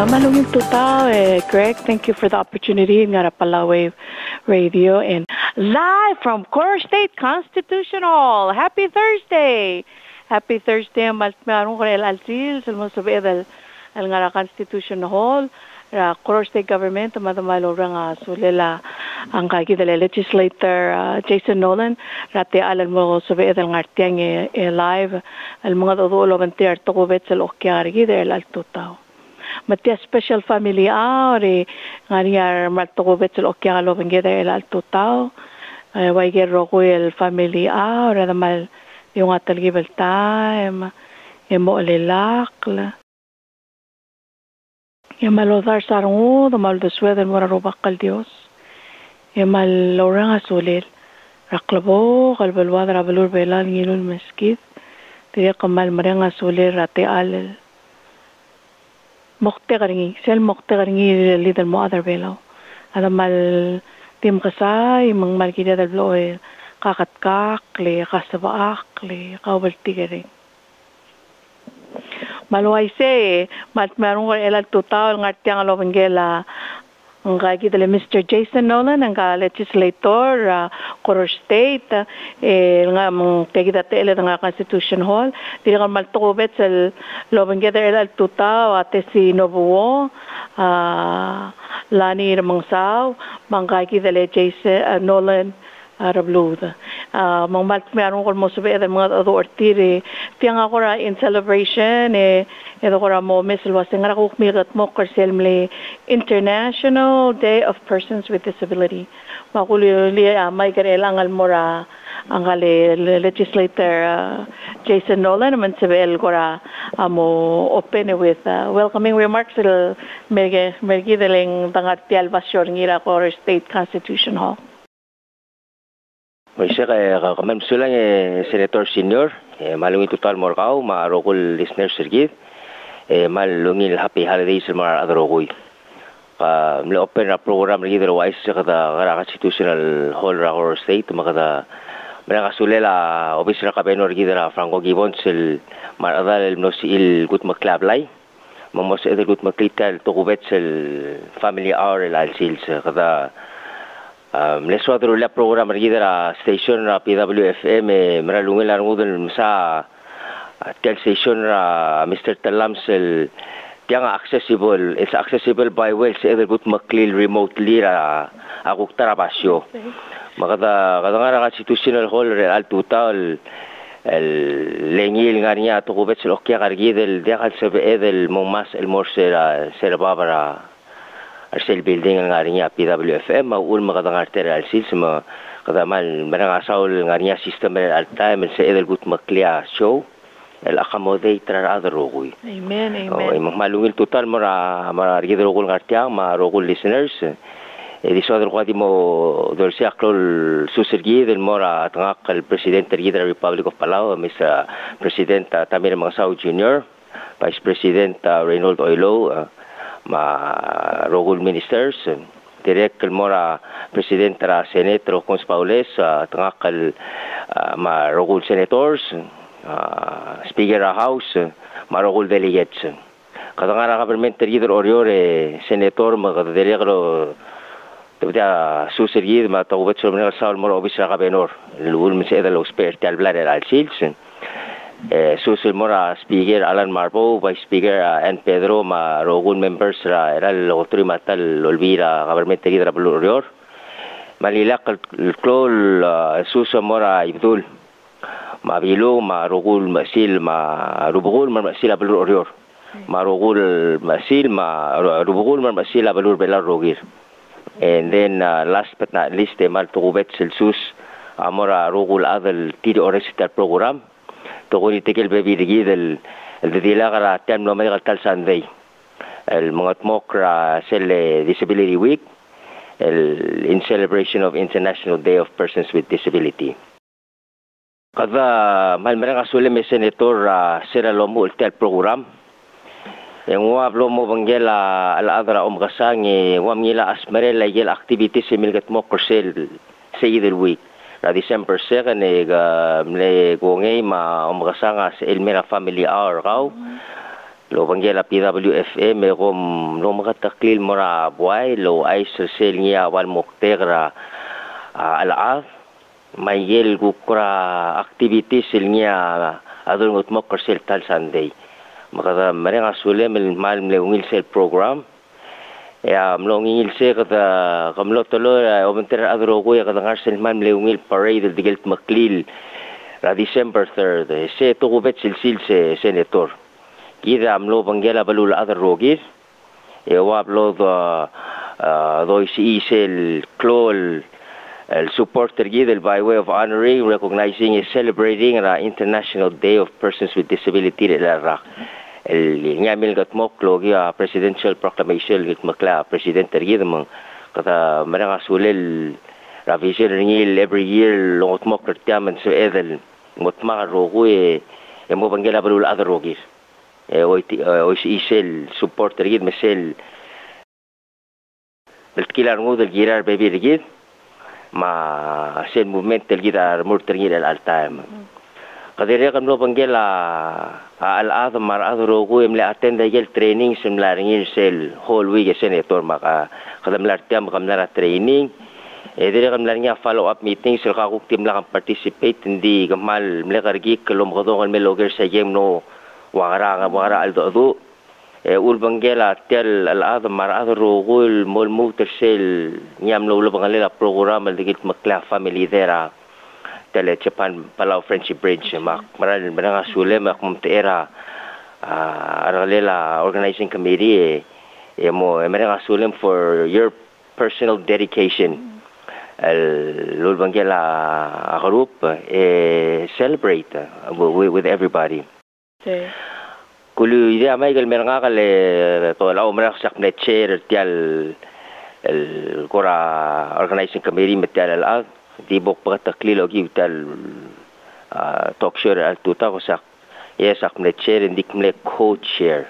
Malungin tuta, Greg. Thank you for the opportunity. Nga Palawe Radio and live from Core State Constitution Hall. Happy Thursday! Happy Thursday. Maltmearong ko el alsil sa mga sabi al nga Constitution Hall. Core State Government madamalo nga sulela ang kagidala legislator Jason Nolan rati alam mo sabi ang artiang live al mga dodo bantiar to kubet sa okyari gidel al tutaw. Matia special family ori ngariar matokobet sul okyalo bengeda el alto tao waiger roko el family ora damal yung atal gibel time emo lelakla yamalodar sarungo damal desweden mora robakal dios yamal lorang asulil raklabo kalbalwad rabalur belal ngilul meskit tiya kamal marang asulil rate al مقتغرني سل مقتغرني اللي ذا المؤذر بيلو هذا مال تيم قصاي من مال كده ذا بلوه قاقت كاقلي قصب عقلي قابل تيجري مالو هايسي مال تمارون إلى التوتال نعتيان لو بنجيلا nga kita le Mr. Jason Nolan nga legislator Core State nga kita tele nga Constitution Hall dili nga maltukobet sa loben kita el tuta ate si Nobuo lani ramangsaw mangga kita le Jason Nolan Rabluda mang meron ko mo sabi mga authority tiang ako ra in celebration edo ko ra mo misal was nga ko mirat mo kerselmle International Day of Persons with Disability makuli may karelang almora ang legislator Jason Nolan man sabi el ko ra mo open with welcoming remarks el mergideling tangat pialbasyon ngira Core State Constitution Hall. Moisa kamam sulang Senator Senior malungin total morkau marokul listeners sergit malungin happy holidays mar adrogoy mle open a program lagi derwais kada constitutional hall Core State makada mereka sulela office ra kabenor gidera Franco Gibbons el mar adal el nosil gut maklab lai mamos el gut maklital to kubet el family hour el alsils kada leso adro la program rigidera station ra PWFM meralungil arngudel sa tel station ra Mr. Talamsel tiang accessible it's accessible by well sa either good maklil remotely ra akuk tarapasyo makada kadangara constitutional hall re al total el lengil ngariya to kubet sa okya kargidel diakal sa edel momas el morsera serbabara Arsel building ang ngarinya PWFM maul makadang arterial sils ma kadamal marang asaul ngarinya system al time sa edel gut maklia show el accommodate ra other rogui amen malungil total mara rigidro gol ngartia ma rogul listeners ediso adro kwadi mo dorsi aklol susergi del mora tangak el presidente rigidra Republic of Palau Mr. President Tamir Mangsau Jr. Vice President Reynold Oilo ma rogul ministers direct mora president ra senate Rocons Paules tangakal ma rogul senators speaker ra house ma rogul delegates kadangara government leader oriore senator ma kaddelegro tebda susergid ma tawbet somnal saul mora obis ra benor lul miseda lo expert al bladder al sils Susul mora speaker Alan Marbo, vice speaker N. Pedro, ma rogun members ra era lotri matal olvira government leader Blurior. Malilak klol susul mora Ibdul. Ma bilo ma rogul masil ma rubugul ma masil Blurior. Ma rogul masil ma rubugul ma masil Blur belar rogir. And then last but not least mal tugubet selsus amora rogul adal tiri oresital program. تقولي تكل ببي دقيد الذي لاغرا تام لو مدغل تال ساندي المغت موكرا سل disability week in celebration of International Day of Persons with Disability kada mal mereka sule me senator sera lomo el program yang wa lomo bangela al adra kasang wa mila asmerela yel activities semilgat mokrasel sayid el week na December 2nd mle gongay ma umkasanga sa Elmira Family Hour raw lo banggela PWFM kom lo makataklil mora buay lo ay sel niya wal moktegra alaaf mayel gukra activities niya adun ngot mokker sel tal Sunday makada mereka sulem mal mleungil sel program ya mlongil se kada kamlo tolo omenter adro ko ya kada ngarsel mal mleungil parade digelt maklil ra December 3rd se to kubet silsil se senator kida amlo banggela balul other rogir e wablo do isel klol el supporter gidel by way of honoring, recognizing and celebrating the International Day of Persons with Disability la el nyamil gat moklogia presidential proclamation git makla president gidem kata mereka sulel la vision ngil every year lot mokr tiamen so edel mutma rogo e mo bangela balul other rogir o isel supporter gid mesel بالكيلار ngud el girar baby gid ma sel movement el gitar murter gid al time kadire kan lo banggela al adam mar adro go emle attend gel training simlar ngil sel whole week senator maka kadam lartiam kamlara training dire kan larnya follow up meeting sel ka ku tim la participate hindi gamal mle kargi kolom godo kan meloger sa game no wara aldo والبنجيلا تل الأعظم مع هذا الرجول مول موترسيل نعملوا له بنجيلا برنامج اللي قلت مكلا فاميلي ذرا تل جابان بالاو فرنشيب بريدج ما مرة بنعا سولم ممتئرة رجليلا organizing committee مو بنعا سولم for your personal dedication البنجيلا group celebrate with everybody. كل إذا ما يقل مرنا قال طلعوا مرخص نتشير تيال الكرة organizing committee متيال الأرض دي بوق بقى تقليل وجيب تيال توكشير التوتا وسق يسق نتشير عندك ملك كوتشير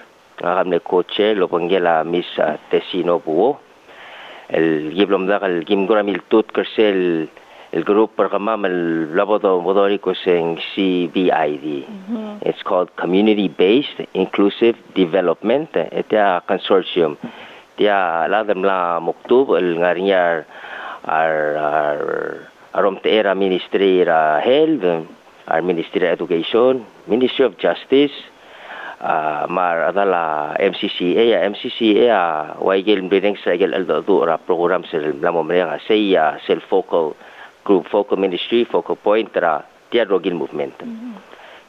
ملك كوتشير لو بنجلا ميس تسينو بو الجيب لهم ذاك الجيم كرة ميلتوت كرسل الجروب برقمام اللابودو مدوريكو سين CBID. It's called Community Based Inclusive Development. Ito consortium. Dia ladam la muktub el ngarinyar arom teera Ministry of Health, our Ministry of Education, Ministry of Justice, mar adala MCCA waigel bring sa igel aldo ra program sel lamo mrenga say self focal group focal ministry focal point ra dia rogil movement.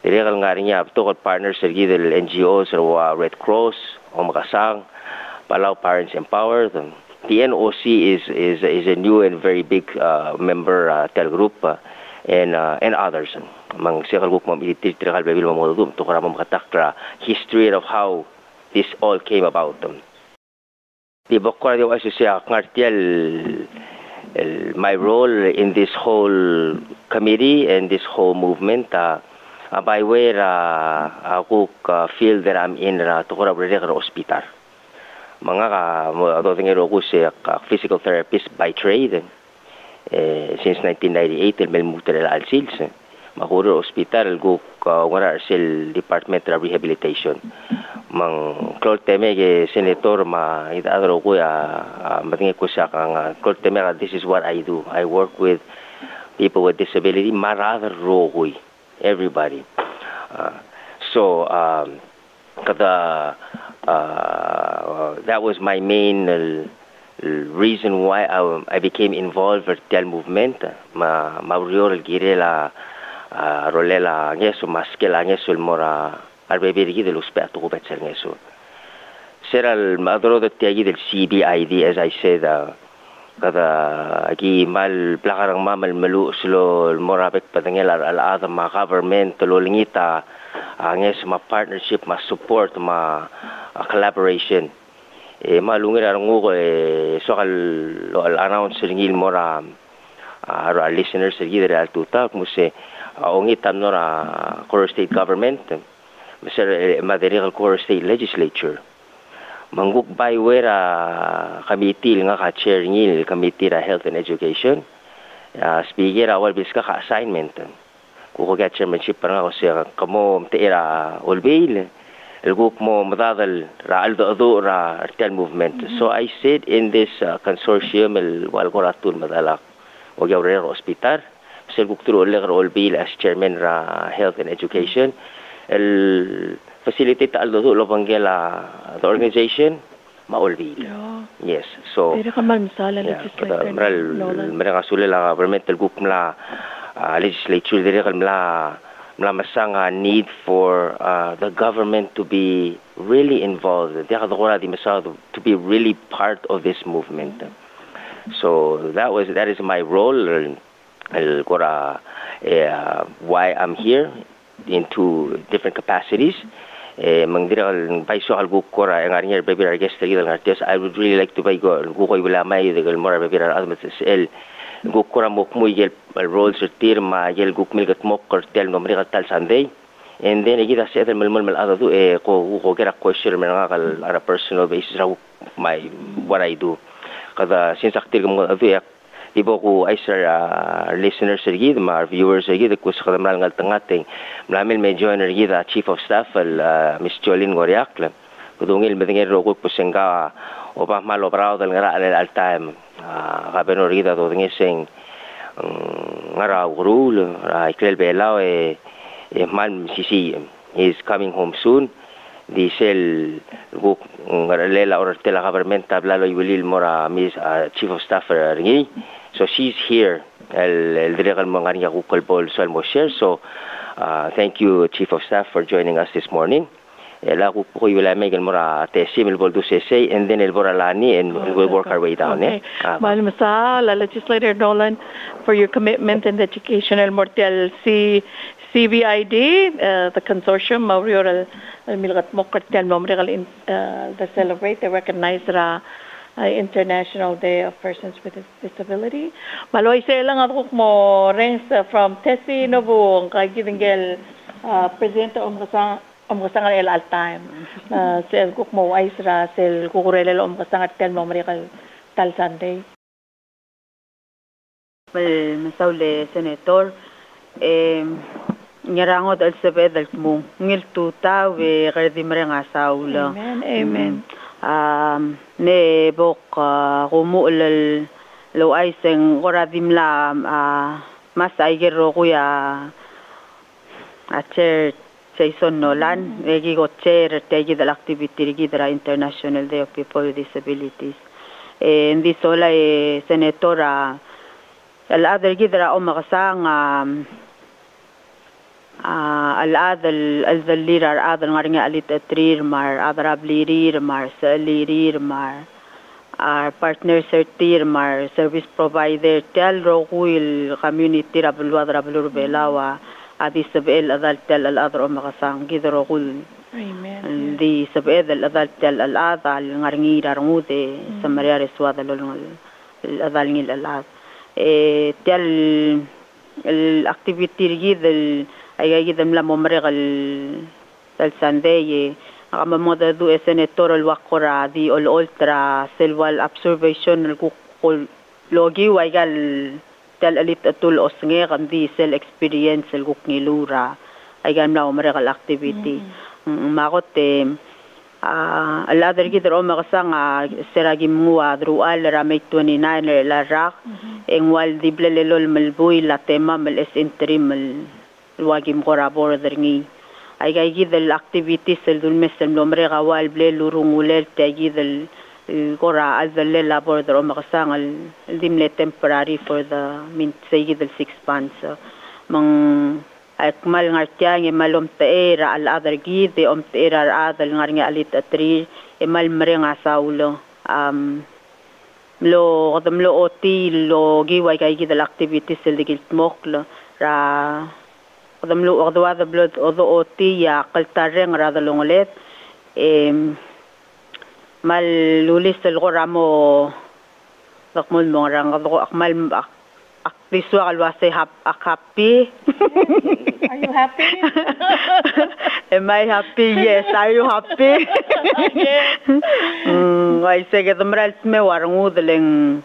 Direkal ngarinya to partners sergi del NGOs or Red Cross o makasang Palau Parents Empowered. The NOC is a new and very big member tel group and others. Mang sekal group mam itirikal bebil mamodum to kara makatakra history of how this all came about. Di bokor di wasu siya ngartiel my role in this whole committee and this whole movement by way ako field that I'm in to kora brother hospital. Mga ka tingero ko siya physical therapist by trade since 1998 el melmuter el alsils makuro hospital go wala sel department of rehabilitation mang klorteme ke senator ma idadro ko matingi ko siya kang klorteme this is what I do. I work with people with disability marather rogoy everybody so kada that was my main reason why I became involved with the movement. Maurior girela rolela ngeso maskela ngeso mora arbebirigi del uspeto kubetser ngeso. Seral madro de tiagi del CBID as I said kada agi mal plakarang mamal malu slo morabek patangel al ma government lolingita ngeso ma partnership ma support ma collaboration malungir arungo sokal al announce ngil mora our listeners gidere al tuta muse ongitam nora Core State Government Mr. Maderigal Core State Legislature mangguk by wera committee nga ka chair ngil committee ra Health and Education speaker awal biska ka assignment kuko ga chairmanship para ko siya kamo teera olbail الجوك مو مضادل را الضوء را ارتال movement. So I sit in this consortium والقراتون مضالق وجورير hospital. بس الجوك ترو اللي غير بيل as chairman را health and education. الفاسيليتي تاع الضوء لوبانجيلا the organization ما أول بيل. Yes. So. Pero kamal misala legislature. مرة سولة لا government الجوك ملا legislature دريق ملا masanga need for the government to be really involved. To be really part of this movement. So that is my role. Why I'm here in two different capacities. I would really like to gukura mokmu yel roles tir ma yel gukmil mokor tel nomri tal Sunday and then igida settle mel adu ko get a question men on a personal basis what I do kada since aktir mo adu ibo ko ay sir listeners sergid ma viewers sergid ko sa kadamral ngal tangating mlamil me joiner gida chief of staff Miss Jolene Goriak kudungil medengel ro ko pusenga oba malo brao dal ngara al time Gabeno Rida do ngising ngara urul iklel belao mal sisi is coming home soon di sel go ngara lela or tela government tablalo iwilil mora Miss chief of staff ringi so she's here el director mangania ko kolbol so almo share so thank you chief of staff for joining us this morning. La ko po wala may mura tesim el boldo sese and then el boralani and we'll work our way down. Okay. Malmasa la legislator Nolan for your commitment and education el mortel CVID the consortium Maurior el milgat mokartel nomregal the celebrate they recognize the International Day of Persons with Disability. Maloy sa lang ako mo rings from Tessie Novo kay gidingel president kasang el all time sel kuk mo Isra sel kukurele kasang tel momri kal tal Sunday masaule senator nyarangot al sabed al mo ngil tuta we gardi mrenga saula amen ne bok kumu lal lo aiseng goradim la masay gero kuya a chair Jason Nolan, egi go chair tegi dal activity rigi dra International Day of People with Disabilities. Ndi sola senatora al adal gidra umakasang al adal al zalir al adal ngaringa alit atrir mar adra blirir mar salirir mar partner sertir mar service provider tel roguil community rabulwa rabulur belawa adi sabel adal tel al adro makasang gidro kul amen di sabel al adal tel al adal ngaringi rangude samaria reswada lol al adal ngil al ad tel al activity gidel ay gidem la momregal tel Sunday ama moda du senator al wakora di all ultra selwal observation al kul logi waigal tel alit atul osnge kandi sel experience el guknilura ay gamla umregal activity magote al other gidro makasang seragim muwa drual ramay 29 la rak en wal diblelol malbuy la tema mal es interim wagim korabor derngi ay gidel activities el dulmes el nomrega wal ble lurungulel tagidel Gora as the labor the makasang al dimle temporary for the min say the 6 months mang akmal ngartiang malom teera al other gid the teera adal ngarnga alit atri emal mrenga saulo lo kadamlo oti lo giway kay gidal activities el digit moklo ra kadamlo kadwa the blood odo oti ya kaltareng ra dalongolet mal lulis el goramo dakmol mo rang akmal aktiswa alwase happy are you happy am I happy yes are you happy ay sige tamral me warang udleng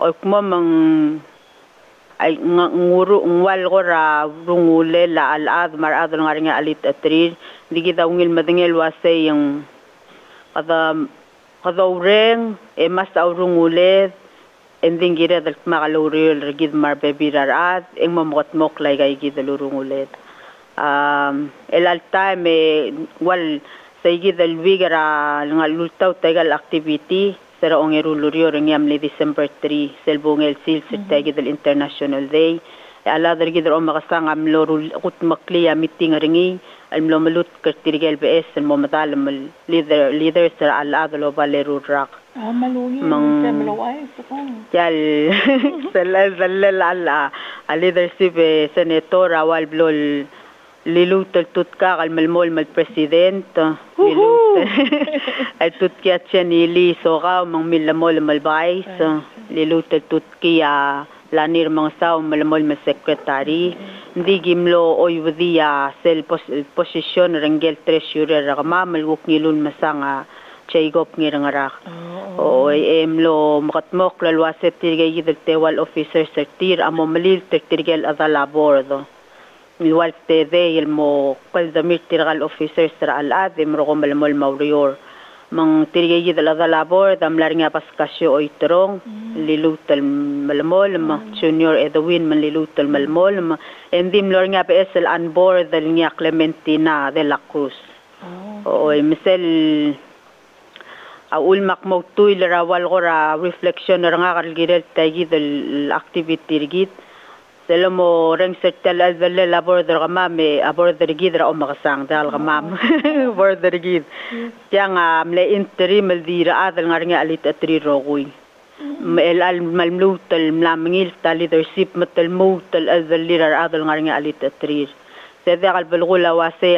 okmo mang ay nguru ngwal ko ra rungule la alad marad nga ringa alit atrir digi daw ngil madingel wase yung kada ureng mas rungule ending gira dal makaluril rigid marbebirar eng mamot mok lay gay gidalurungulet el altime wal saygi dal wigara nga lutaw tagal activity sera ongerulurio rengyam li December 3 selbungel sil sitegi del International Day ala dergi der makasang amlorul kut makliya meeting ringi almlo malut kertirgel BS mo matal leader sera ala dalo baleru rak malungi malaway yal sel ala leadership senator awal blol lilutal tutka kal malmol mal president lilutal al tutkia chanili soga mang milamol mal vice lilutal tutkia lanir mang saw malmol mal secretary ndi gimlo oy wdia sel position rangel treasurer rama malguk ngilun masanga chaygop ngirangarak oy emlo makatmok lalwaset tirgay gidel tewal officer sertir amo malil tirgel adala bordo igual te de el mo cual damir tirgal officer sera al adim ro mal mol maurior mang tirgay de la labor dam larnga paskasyo oy trong lilutal malmol ma junior edwin man lilutal malmol ma endim larnga PSL on board del nya Clementina de la Cruz oy misel aul makmo tuy rawal gora reflection nga kalgirel tagi del activity rigit selamo reng setel alvele la border gamame a border gidra o makasang dal gamam border gid yang amle interim dira adal ngarnga alit atri rogoy el al malmutal mlamngil ta leadership matal mutal alvele adal ngarnga alit atri sede al belgula wase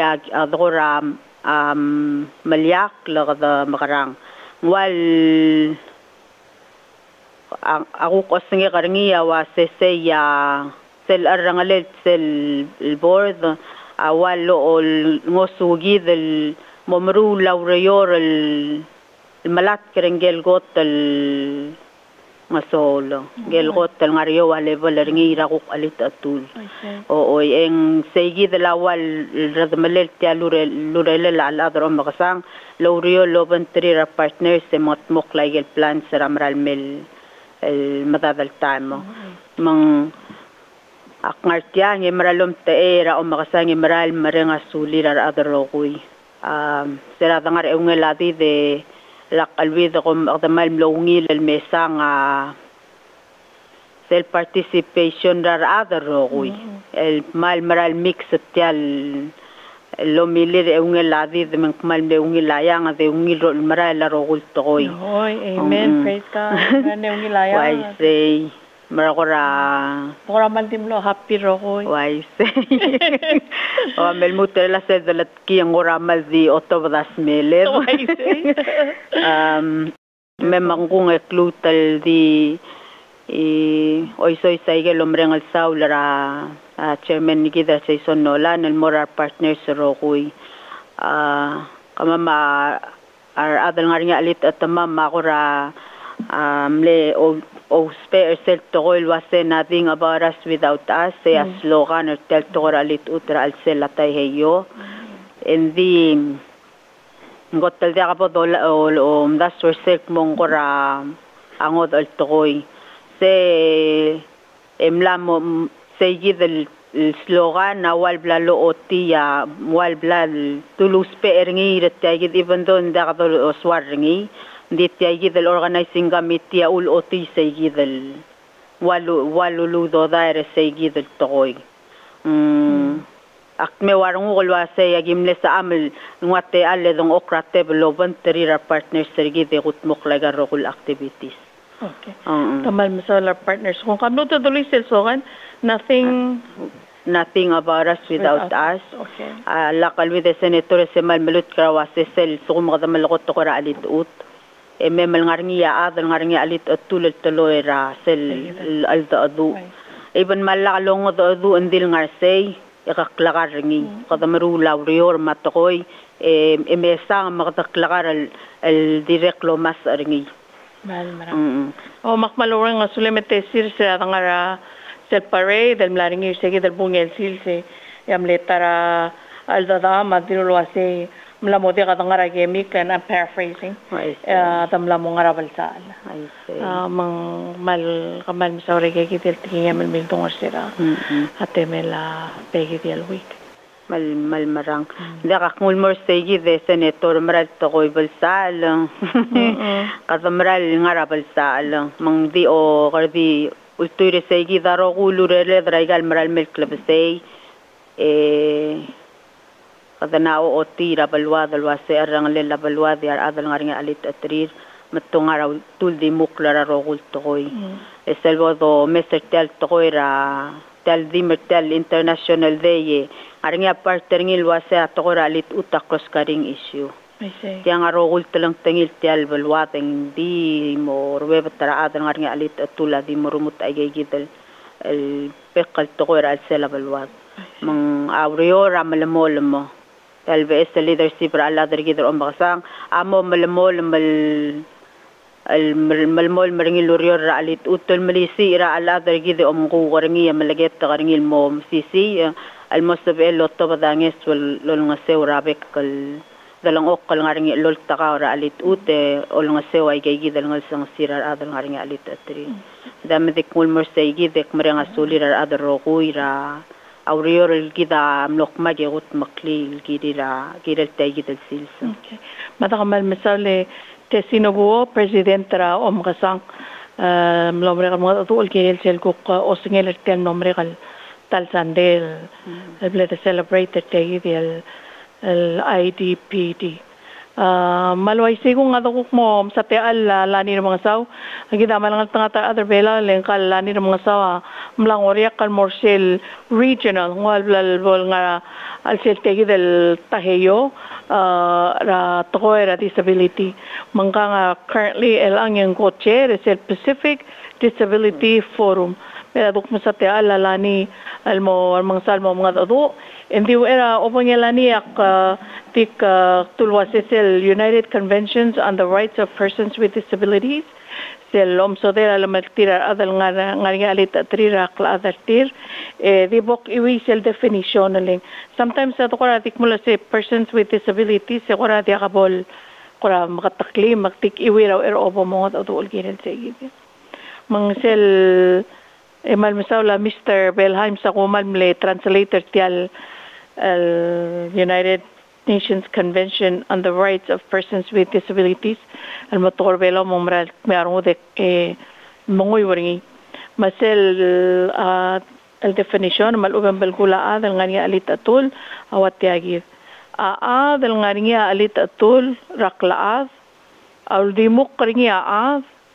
adgora malyak lagda makarang wal ako kosingi karingiya wase seya sel arangalet sel board awal ol ngosugi del momru laureyor el malat kerengel gotel ngasolo gel gotel ngariyo level ringira ko alit atul o eng segi del awal radmalel tia lurele la adro makasang laureyo loban tri partners se motmok like el plan seramral mel el madadal tamo mang akngartiang emeralom teera o makasang emeral marenga sulirar adrogoy sera dangar eungeladi de lakalwid ko akdamal mlongil el mesang self participation rar adrogoy el mal maral mix tial lo milir eungeladi de mal meungilayang de ungil maral rogul toy amen praise God neungilayang why say Maragora mantimlo happy rokoy wise o melmutela se de la ki ngora maldi otovdas mele memangkung eklutal di hoy soy saige lombreng al saulara chairman ni gida say sonolan el moral partners rokoy kamama ar adal ngarinya alit at mama kora le o spare sel toil was nothing about us without us say a slogan or tel toralit utra al selatay heyo and the gotel dia kapo o das for sek mongora angod al toy se emlam say gid slogan na wal blalo otia wal blal tulus pe ringi retagid even though da kapo swar ringi dit yagid el organizing committee ul oti saygid el walu do daire saygid el toy akme warung golwa say agimle sa amel ngwate alle dong okrate beloban terira partners sergid de gutmok laga rogul activities okay tamal masalar partners kung kamno to tuloy selsogan nothing about us without us okay lakal with the senator semal melut krawase sel sugum gadamal ko to kora alit ut memel ngaringiya adal ngaringiya alit atul toloera sel alda adu even malakalong adu andil ngarsay ikaklakar ringi kadamaru laurior matokoy emesa magtaklakar el direklo mas ringi mal marang o makmalorang nga sulemete sir sa ngara sel parade del mlaringir segi del bungel silse yam letara al dada madiro ase mla modega dangara gemik and I'm paraphrasing tam la mongara balsal mang mal kamal misore ke kitel tingem mil dongor sira ate mela pegi del week mal marang da kakmul mor segi de senator maral tokoy balsal kadamral ngara balsal mang di o gardi ulture segi daro gulurele draigal maral mel club sei kadana o tira balwa dalwa se arang lela balwa di ar adal ngaringa alit atrir matunga ra tul di muklara rogul tokoy eselbo do meser tel tokoy ra tel di metel international day aringa partnering ilwa se tokoy ra alit utakos karing issue tiang arogul telang tengil tel balwa teng di mo rwe batara adal ngaringa alit atula di morumut ay gidel el pekal tokoy ra sela balwa mang awrio ra malamol mo LVS leadership ra ala der gider ombasang amo malmol malmol maringil lurior ra alit utol malisi ra ala der gider omgu goringi malaget garingil mo sisi al mosabel lotto badanges wal lolnga sew rabek kal dalang okkal ngaringi lol taka ra alit ute olnga sew ay gider ngal sang sirar adal ngaringi alit atri damedik mul morsay gider maringa sulir ra adar rokuira aurior الكذا ملوك ما جيغوت مقلي الكيرا كيرا التايجد السيلسة. ماذا قمال مثال تسينو بو بريزيدنت را غسان ملومريغ المغضو الكيرا السيلكوك أوسنجيل التال نومريغ تال سانديل بلد celebrate التايجد IDPD. Malway sigong nga dukok mo sa teal lani ng mga saw agida malang tanga other bela lengkal lani ng mga saw mlang oriak kal morsel regional ngwal bol nga al sel tegi del taheyo ra tokoy ra disability mangka nga currently el ang yung co-chair is el Pacific Disability Forum pero duk mo sa teal lani al mo mga salmo mga dado hindi era opanyalani ak tik tulwa sel United Conventions on the Rights of Persons with Disabilities sel omsodera lamaltira adal nga alit atrira kla adartir di bok iwi sel definition ling sometimes ato kora tik mula se persons with disabilities se kora di akabol kora makatakli maktik iwi raw obo mo at adul giren se gid mang sel emal misawla Mr. Belheim sa kumal mle translator tial United Nations Convention on the Rights of Persons with Disabilities al motor velo momral meron de mongoy waringi masel el definition mal uban balgula adal ngania alit atul awat yagir adal ngania alit atul raklaad al dimuk ringia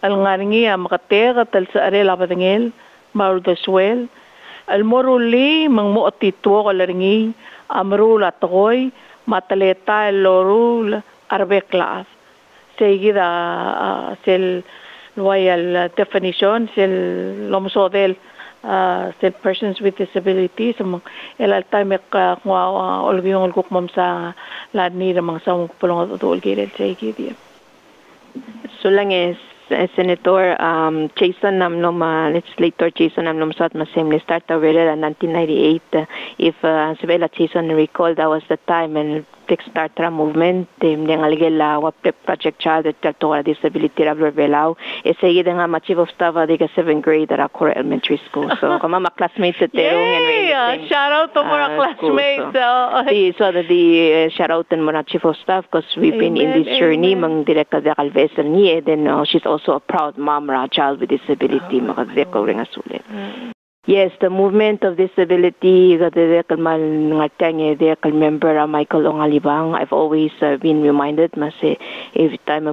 al ngania makatega tal sa arela badangel maul deswel al moruli mangmo atitwo kalaringi amrula toy mataleta lorul arbeklas seguida sel loyal definition sel lomsodel sel persons with disabilities el altime ka olgiyong gukmam sa ladni ng mga sa pulong adol gilid seguida Sulanges Senator Jason Namnom, legislator Jason Namnom sat masem start already in 1998. If Sibela Jason recall, that was the time and start a movement. Yung aligela wapre project child at to disability rablo belao. Sige nga ma chief of staff diga 7th grade at Cora Elementary School. So kama ma classmates at terong shout out to more classmates. So the shout out and mga chief of staff because we've been in this journey mang director de Calvesel niye. Then she's also a proud mom ra child with disability makadeko ring asulit. Yes, the movement of disability, the member Michael Ongalibang. I've always been reminded, every time I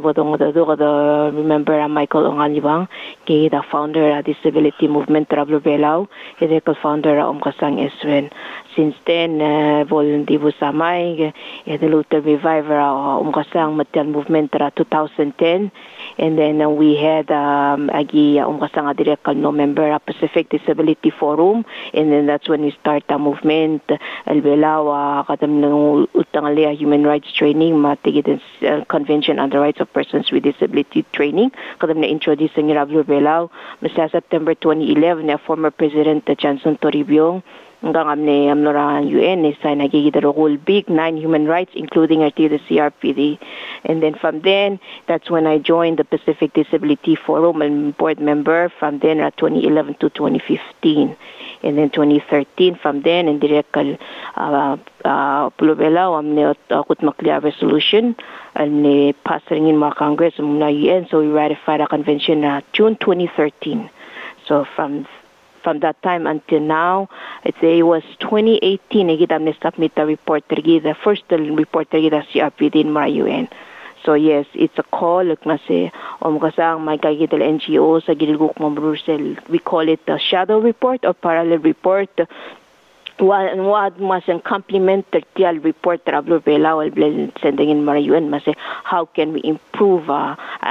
remember Michael Ongalibang, the founder of disability movement Rablo Belao, the founder Omkasang Eswen. Since then, volunteer samay, the Luther Reviver Omkasang Matian movement 2010. And then we had agi umkasanga direct November Pacific Disability Forum, and then that's when we start a movement albelaw kadam ng utangalia human rights training matigid convention on the rights of persons with disability training kadam na introduce ng albelaw sa September 2011 na former President Johnson Toribio hanggang amnora UN sa nagigidaro whole big 9 human rights including the CRPD. And then from then that's when I joined the Pacific Disability Forum and board member from then 2011 to 2015. And then 2013 from then in direct pulubela amne akut maklia resolution and passing in mga Congress muna UN, so we ratified a convention June 2013. So from that time until now, I'd say it was 2018. I submit the report, the first report the CRPD in Mara UN. So yes, it's a call. Like mase, kasang may kagidal NGO sa gilguk mo Brussels. We call it a shadow report or parallel report. What must complement the report that Ablo Bela will sending in Mara UN. Mase, how can we improve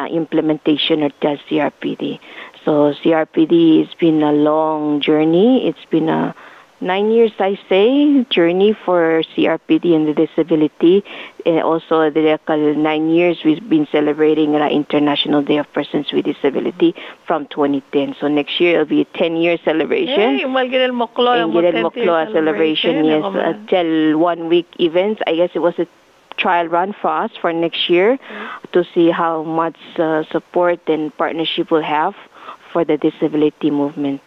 implementation of the CRPD? So CRPD has been a long journey. It's been a 9 years, I say, journey for CRPD and the disability. And also the 9 years we've been celebrating the International Day of Persons with Disability from 2010. So next year it'll be a 10-year celebration. Hey, Malgirel Moklo celebration, yes. Till 1 week events. I guess it was a trial run for us for next year to see how much support and partnership we'll have for the disability movement.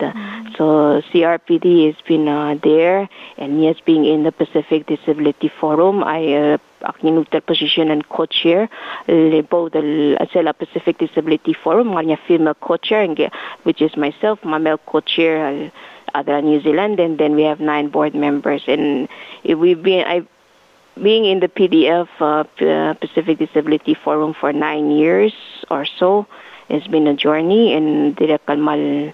So CRPD has been there, and yes, being in the Pacific Disability Forum, I the position and co-chair both the Pacific Disability Forum, my female co-chair, which is myself, my male co-chair, other New Zealand, and then we have 9 board members, and being in the PDF Pacific Disability Forum for 9 years or so. It's been a journey, and direct kalmal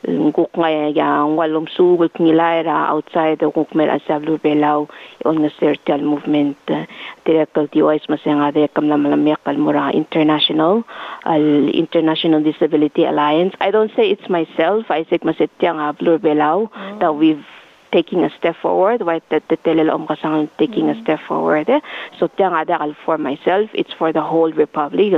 kukngay yang walom suwik nila outside the kukmel asablu belaw on the circle movement. Direct kaltiwais masanga direct kamlamlamyak kalmura international Disability Alliance. I don't say it's myself. I say masetyang ablu belaw that we've taking a step forward, right? That the telelom kasang taking a step forward. So tiang adakal for myself, it's for the whole republic.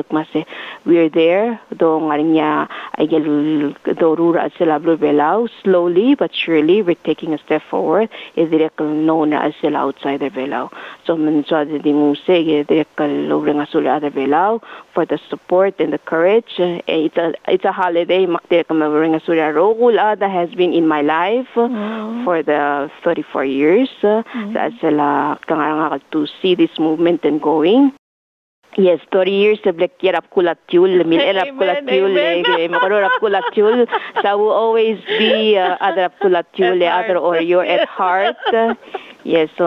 We're there. Do ngarinya agel dorura sila belau. Slowly but surely, we're taking a step forward. Direct known as sila outsider belau. So manso di musig direct lograng asula other belau for the support and the courage. It's a holiday. Makte kamawring asula rogul that has been in my life for the 34 years. To see this movement and going. Yes, 30 years of black year up kulatul, milera kulatul, makaror kulatul. So will always be other kulatul, other or you're at heart. Yes, so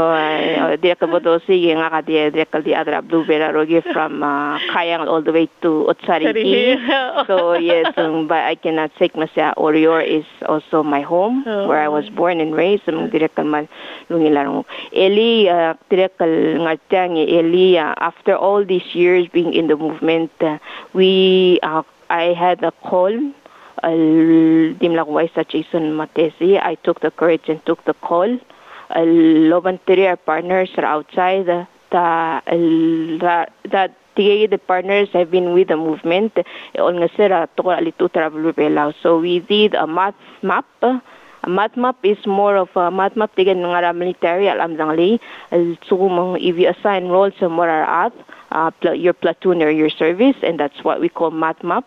direct bodosi yung direct the other blue rogi from Kayang all the way to Otsariki. So yes, but I cannot take myself. Orior is also my home where I was born and raised. Direct man lungilarong Eli direct ngartang Eli after all these years being in the movement, I had a call. Dimlakway sa Jason Matesi. I took the courage and took the call. Our partners are outside. That the partners have been with the movement. So we did a math map. A math map is more of a math map tigan ng military alamdangli. So if you assign roles more are your platoon or your service, and that's what we call math map.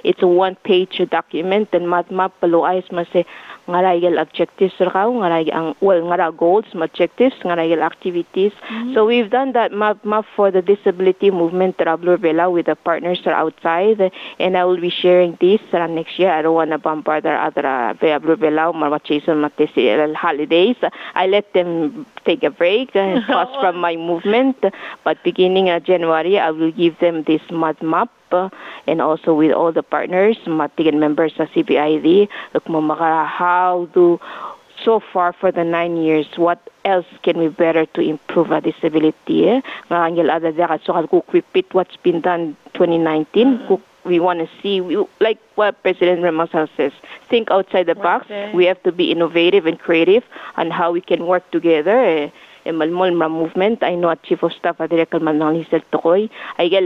It's a 1-page document, and math map paluay mase ngarayal objectives raw ngara goals, objectives, ngarayal activities. So we've done that map for the disability movement Traveler Bela with the partners are outside, and I will be sharing this next year. I don't want to bombard our other Traveler Bela Marwacheson Matesi holidays. I let them take a break and pause from my movement, but beginning January I will give them this math map. And also with all the partners, matigan members sa CBID, how do so far for the 9 years, what else can we better to improve our disability? So I'll repeat what's been done 2019. we want to see. Like what President Ramasa says, think outside the box. We have to be innovative and creative on how we can work together. Malmol movement. I know at Chief of Staff Adirekal Manang Lisel Tokoy. I get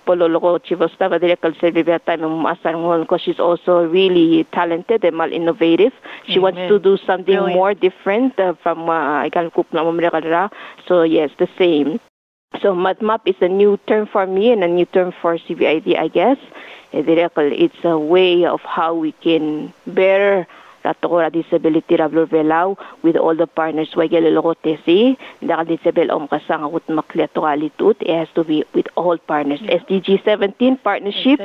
Pololo Chief of Staff Adirekal Selvia time Masarngol because she's also really talented and mal innovative. She wants to do something more different from I can cook na Mamrekal. So yes, the same. So MadMap is a new term for me and a new term for CBID, I guess. It's a way of how we can better Ratokora disability rablo belau with all the partners wagelelokotesi da disable kasang akut makleto alitut. It has to be with all partners. SDG 17 partnership.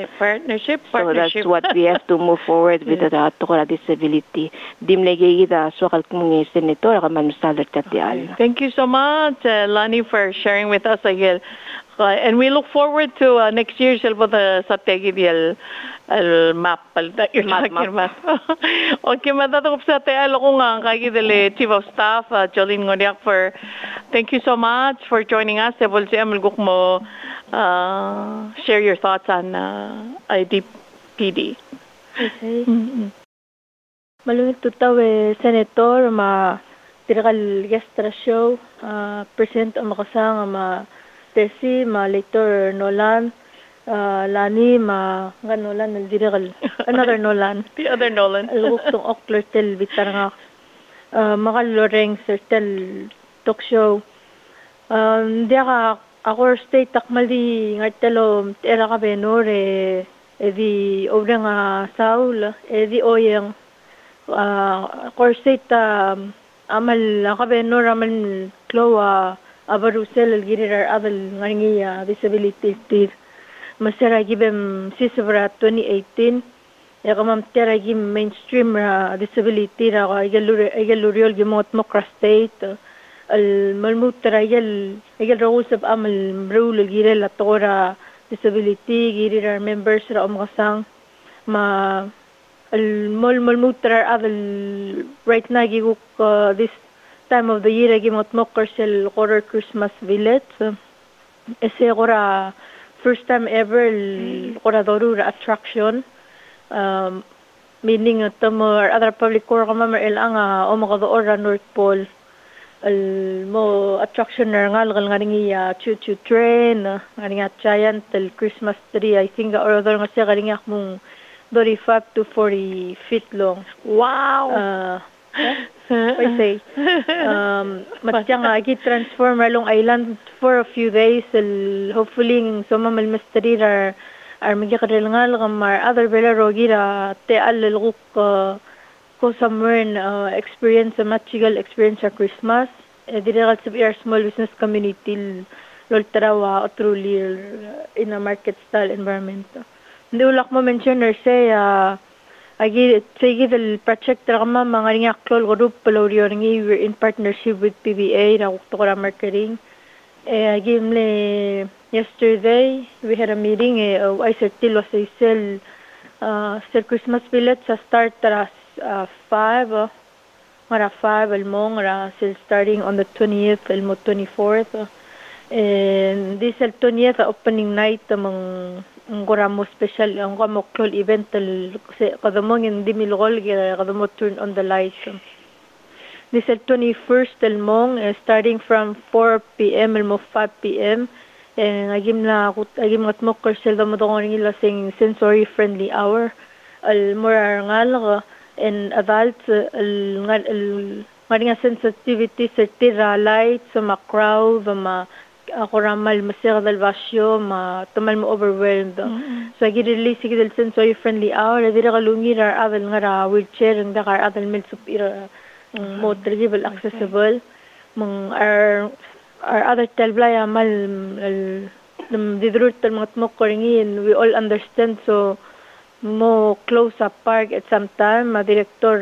So that's what we have to move forward with the Ratokora disability. Dimlegi da sokal kung senator kaman salat katial. Thank you so much, Lani, for sharing with us again. And we look forward to next year silbo the sategi el map that you're talking about. Okay, matatakop sa tayo ko nga kagi dele Chief of Staff Jolene Ngodiak for thank you so much for joining us. Ebol si Emil Guk mo share your thoughts on IDPD. Okay. Malungit tutaw Senator ma tirakal guest show President makasang ma Tesi ma Lector Nolan Lani ma nga Nolan another Nolan the other Nolan luktong okler tel bitaranga makaloreng tel talk show dia ka ako state takmali ngartelo era ka benore edi obrang Saul edi oyeng ako state amal ka benore amal klowa abarusel algirar abal ngangiya disability tir masara gibem sisvra 2018 yakamam tera gim mainstream disability ra igaluriol gimot mokra state al malmutra igal rules of amal rule algiral atora disability girar members ra omgasang ma al malmutra abal right na giguk this time of the year gimot mokra sel horror Christmas village ese gora first time ever Koradorura attraction meaning tamor other public core kamamar ilanga omakadora North Pole mo attraction ngal ngalinga choo choo train ngalinga giant Christmas tree I think or other nga siya ngalinga mong 35 to 40 feet long. Wow. I say matjang agi transform Long Island for a few days hopefully some mal masteri are magikarel ngal kamar other bela rogira te aluk ko somewhere experience a magical experience at Christmas direct sa our small business community loltarawa truly in a market style environment hindi ulak mo mention say Agi sige the project rama mga ringa klol group paloriorngi we're in partnership with PBA na uktora marketing agi mle yesterday we had a meeting I certil was sel Christmas village sa start tara 5 mara 5 almong ra starting on the 20th almo 24th and this 20th opening night among ngoramo special ang kamoklol event kadamong hindi milgol kadamo turn on the lights this 21st almong starting from 4 p.m. almo 5 p.m. and agim ngatmok sel damo dong nila sing sensory friendly hour al more ngal and adults ngaringa sensitivity sa tira lights sa crowd ma ako ramal masira dal basyo tumal mo overwhelmed so agi release sigil sensory friendly hour dira kalungi ra aval nga wheelchair ang dakar adal mil supira motorable accessible mong our other telblaya mal didrut tal mga tmokoringin we all understand so mo close up park at some time director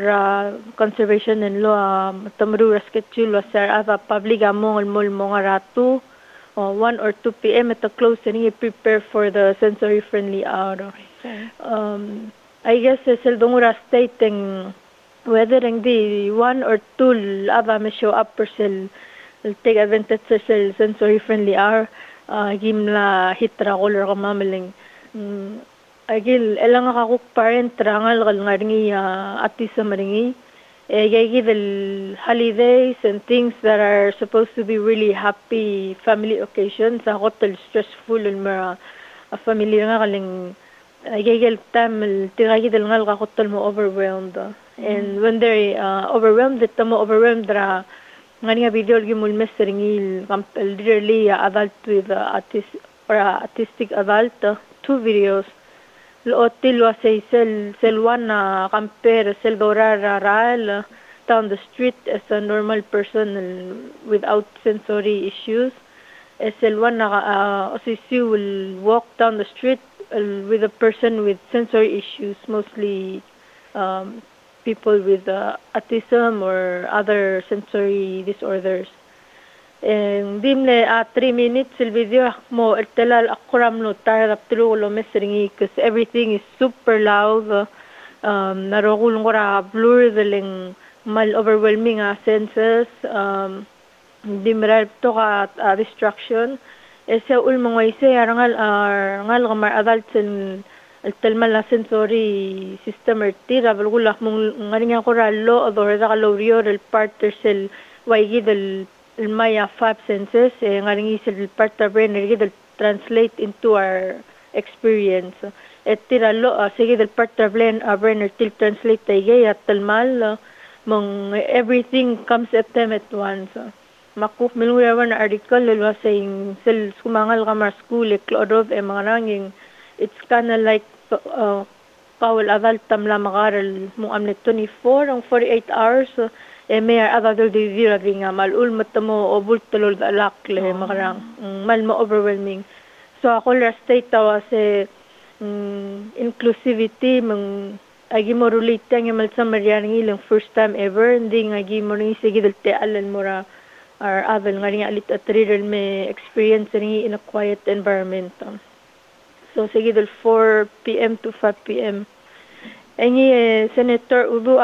conservation and law tamru schedule sir ava public among mol mga ratu 1 or 2 p.m. at the close and prepare for the sensory friendly hour. Okay. I guess seldongura stating whether the 1 or 2 ava may show up per sel take advantage sa sensory friendly hour gimla hitra color kamamaling agil elang akakuk parent rangal kal ngaringi ati sa maringi. Gagi the holidays and things that are supposed to be really happy family occasions. Ako tal stressful mara a family nga kaling gagil time tiragi del ngal ako tal mo overwhelmed. And when they're overwhelmed, ito mo overwhelmed ra ngani nga video gimul messering literally adult with autistic adult 2 videos. L'hotel was a cell one compare cell ral down the street as a normal person without sensory issues. Cell one OCC will walk down the street with a person with sensory issues, mostly people with autism or other sensory disorders. Dimle 3 minutes el video mo التلال أقرام نو تعرف تلو mesringi because everything is super loud. Narogul ngora blur the mal overwhelming senses. Dimral to ka distraction. Ese ulmong ise ngal gamar adults el telmal la sensory system tira bulgulak mong ngaringa korallo or da kalorior el parters el waigi del Maya 5 senses ngaringi sil part of brain nagid translate into our experience tira lo sige del part of brain till translate taygay at talmal mong everything comes at them at once. Makuk milurawan article lalo saying sil sumangal kamar school klodov mga nanging it's kinda like kawal adult tamla makaral mong amnet 24 ang 48 hours may other dira nga malul matamo obul tulol alak le makarang mal mo overwhelming. So ako la state tawa se inclusivity mang agi mo relate nga mal sa Mariana ngilang first time ever hindi agi mo ni sige dalte alan mora or other nga nga alit at real me experience ni in a quiet environment. So sige dal 4 PM to 5 PM. Any Senator Udu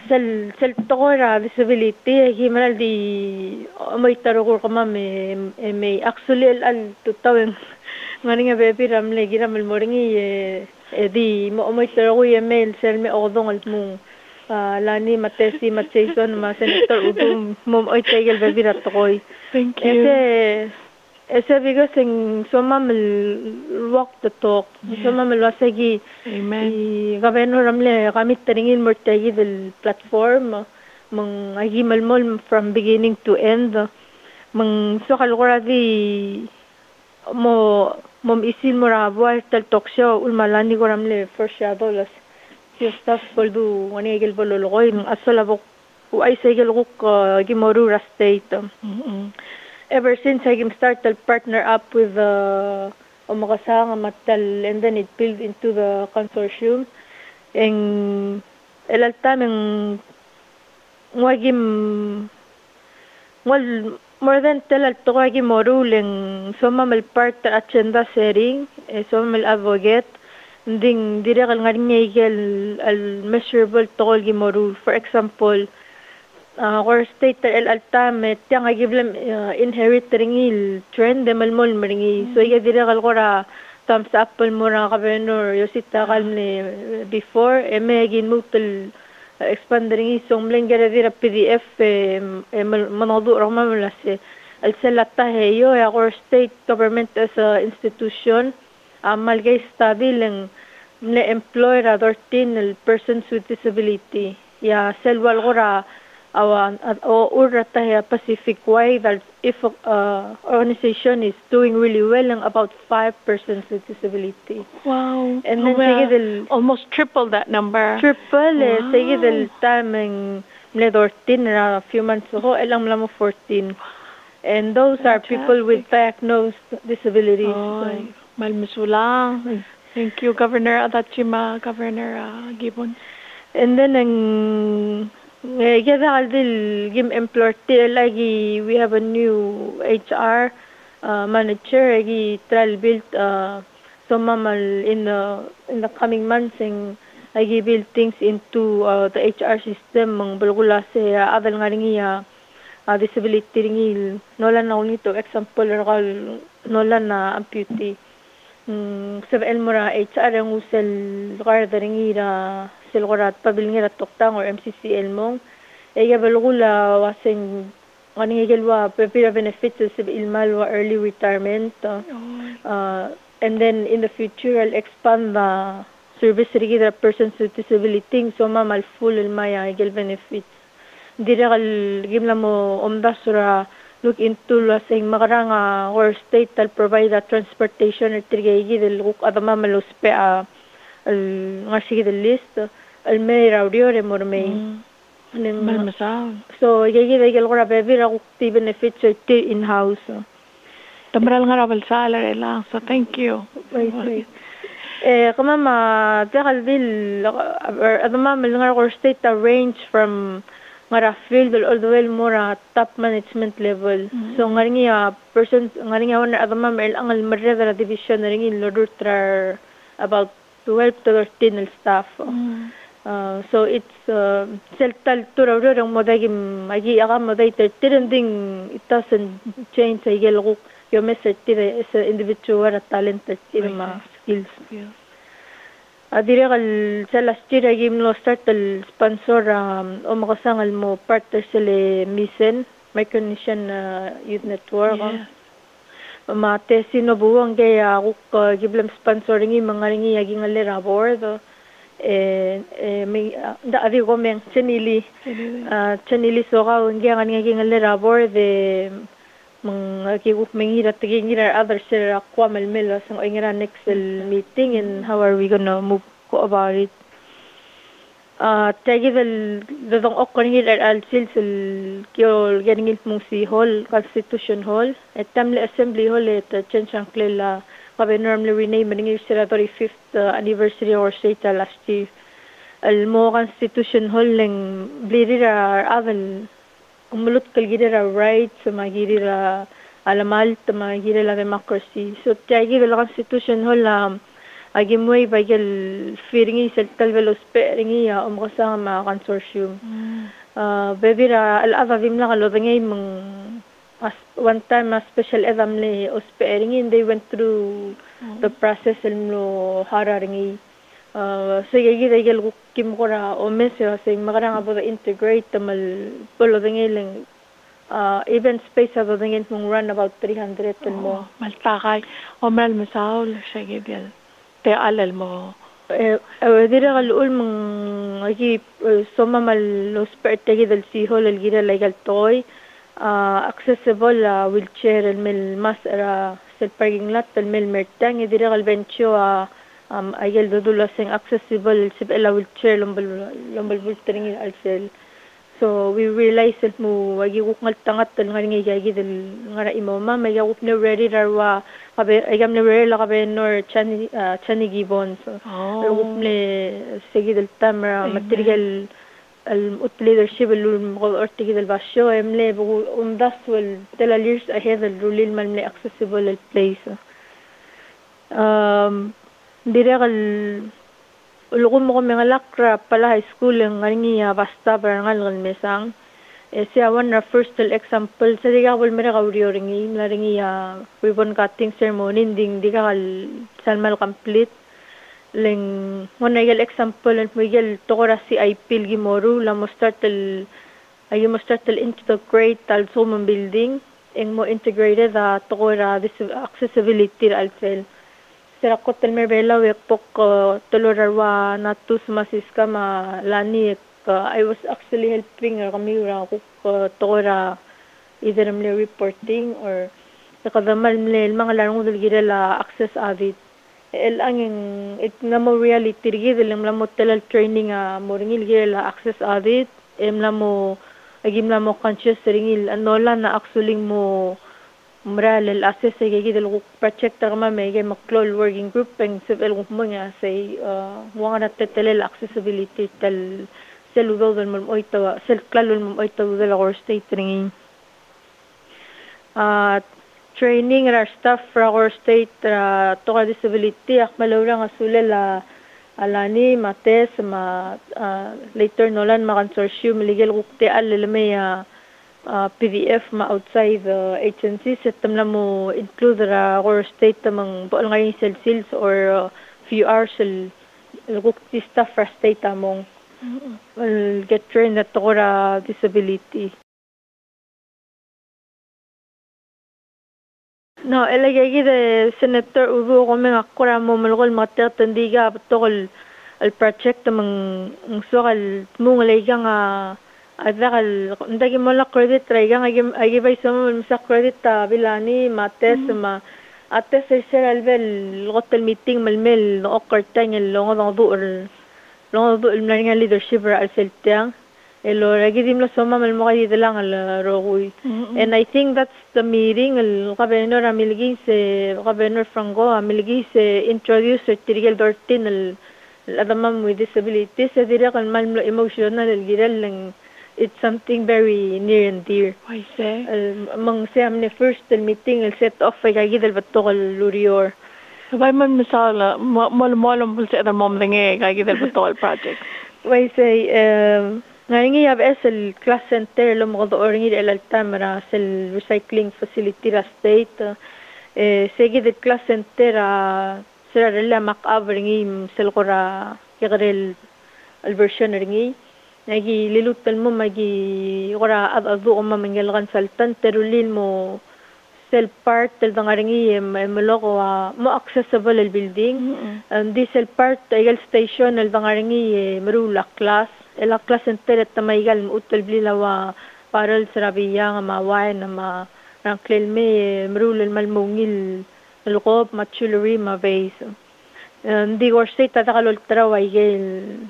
sel tokora disability himal di may taroko kama may actually al tutaweng ngani nga baby ramle giram moringi di mo may taroko email sel me odong al mong lani matesi matseson ma senator utum mom oy tegel baby ratokoy. Thank you. Ese because so mam walk the talk. So mam wasagi. Amen. Governor ramle kami taringin mortegi del platform mang agi malmol from beginning to end. Mang so kalkura di mo mom isin mo rabwa tal talk show ulmalani ko ramle for shadow las si staff poldu wani egel bololoy ng asolabok ay segel ko gimorura state. Ever since I started partner up with umakasanga matal and then it built into the consortium and elaltameng wagim more than telal to wagim moruling so mamal part agenda setting so mamal advocate ding direkal ngaringel al measurable to gimorul. For example or state el altame tiang agiblam inherit ringil trend malmol maringi so iya direkal kora thumbs up mura kabenor yosita kalne before emegin mutal expand ringi somleng gara dira PDF manadu rama malase el selata heyo ya or state government as a institution malgay stabil ng employer other 13 persons with disability ya selwal kora urata Pacific way that if organization is doing really well and about 5 persons with disability. Wow. And then almost triple that number. Triple sige del timing mledortin a few months ago elang mo 14. And those are people with diagnosed disabilities. Malmisula. Thank you, Governor Adachima, Governor Gibbons. And then kaya gim employer lagi we have a new HR manager lagi trial built so mamal in the coming months lagi build things into the HR system mang bulgula sa adal ngaringi disability ringi nolan na nito example nolan na amputee Sabel mura HR ang usel qardaringira silgorat pabilingira toktang or MCCL mong ega balgula wasing ganingilwa pepira benefits sa ilmalwa early retirement and then in the future I'll expand the service rigida persons with disability so mamal full ilmaya igel benefits dira kal gimla mo omdasura look into lasing makaranga or state tal provide a transportation or tirigay del guk adama malospe al ngasigi del list al may radio remorme so igay igel gora bevira guk ti benefits in house tamral nga rabal salary lang so thank you kama ma takal bil adama malngar or state range from ngara field all the way more top management level so ngaringi person ngaringi on adama mel angal marreda division ringi lodur tra about 12 to 13 staff so it's seltal turawro ang modagi magi aga moday trending it doesn't change ay gelo yo message is individual talented ma skills Adira sa last year ay gimlo start al sponsor o makasangal mo partner sila Misen Micronesian Youth Network mate sinubuang kaya ako giblam sponsoring mga ringi aging alera board may daadi ko meng chanili so ka ang aging alera board mga kikuk mengira tigingira other sir kwamal melo sang ingira next meeting and how are we gonna move about it tagi the dong okon hil al silsil kyo getting it mong si hall constitution hall at tamle assembly hall at Chenchang Klela kabe normally rename ng sila 35th anniversary or state last year al mo constitution hall leng blirira aval umulut kalgira rights magirira alamal magirira democracy so tagi the constitution hall agimoy bagel firingi seltal velos peringi umkasama consortium bebira al-adha dimla kalodangay mong one time a special edamle osperingi they went through the process lo hararingi so yagi dagel kim kora o mesyo say makarang abo integrate tamal polodangay lang event space abo dangay mong run about 300 mo maltakay omal masaul sagibel te alal mo dira kalul mong agi soma mal los pertegi del sihol el gira legal toy accessible wheelchair el mil mas era sel parking lot el mil mertang dira kal bencho ayel dodula sing accessible sib ela wheelchair lombal bultring al sel so we realize it mo agi ukngal tangat el ngaringi agi del ngara imoma may up ne ready darwa kabe agam ne ready la kabe nor chani gibon so upne segi del tamra material al leadership el ortigi del basho emle das wal tell years ahead el rulil man accessible el place diregal ulugum ko mga lakra pala high school ang ngaringi basta barangal mesang siya one first example sa diga wal mera gawriyo ringi mlaringi ribbon cutting ceremony ding diga kal salmal complete leng one egal example and miguel tokora si ipil gimoru la mo start el into the great tal suman building eng mo integrated tokora this accessibility alfel sirakot el merbela wekpok tolorarwa natus masiska ma lani I was actually helping kami ra tokora either mle reporting or nakadamal mle mga larong dal girela access avid el angin it namo reality rigid lang mo telal training mo ringil girela access avid emlamo agimlamo conscious ringil anola na actually mo moral el access ay del project kama may maklol working group peng civil mga say wala na tetel accessibility tel seludo del mo ito sel klalo mo ito del our state ringing training our staff for our state to disability akmalawrang asulel alani mates ma later nolan ma consortium legal kukte al may PDF ma outside the agencies at tamla mo include ra or state tamang bual nga yung sales or few hours el gukti staff ra state tamong will get trained at tora disability. No, ilagay gida Senator Udo ko mga kura mo malukol mga tandiga patokol al project tamang sokal mungalay nga adakal ndagi mo la credit raiga agi bay sama sa credit bilani mates ma ates sir alvel hotel meeting malmel no okartang lo ngo do nga leadership ra al seltang elo ragi dim lo sama mal mo kay lang al rogoy and I think that's the meeting al governor amilgi se governor Franco amilgi se introduce tirigel dortin al adamam with disabilities sa dira kan mal emotional al giral lang. It's something very near and dear. Why say? Among the first meeting, I'll set off ay kagidal bato kal lurior. Why man misala molom sa other mom nga kagidal bato kal project. Why say ngayon yab el class center lo mo do oringi el tamara sel recycling facility ra state. Sige the class center sira rela makavringi sel kora kigrel al version ringi. Nagi lilutan mo magi ora adu ma mangalgan saltan terulin mo cell part tel dangaringi moloko mo accessible al building and this cell part igal station al dangaringi marula class ela class enteret tamaigal utel blilawa paral sarabiya nga mawain na ma ranklel me marula malmungil lukob machuluri ma base ndi gorse tatakalol traway gel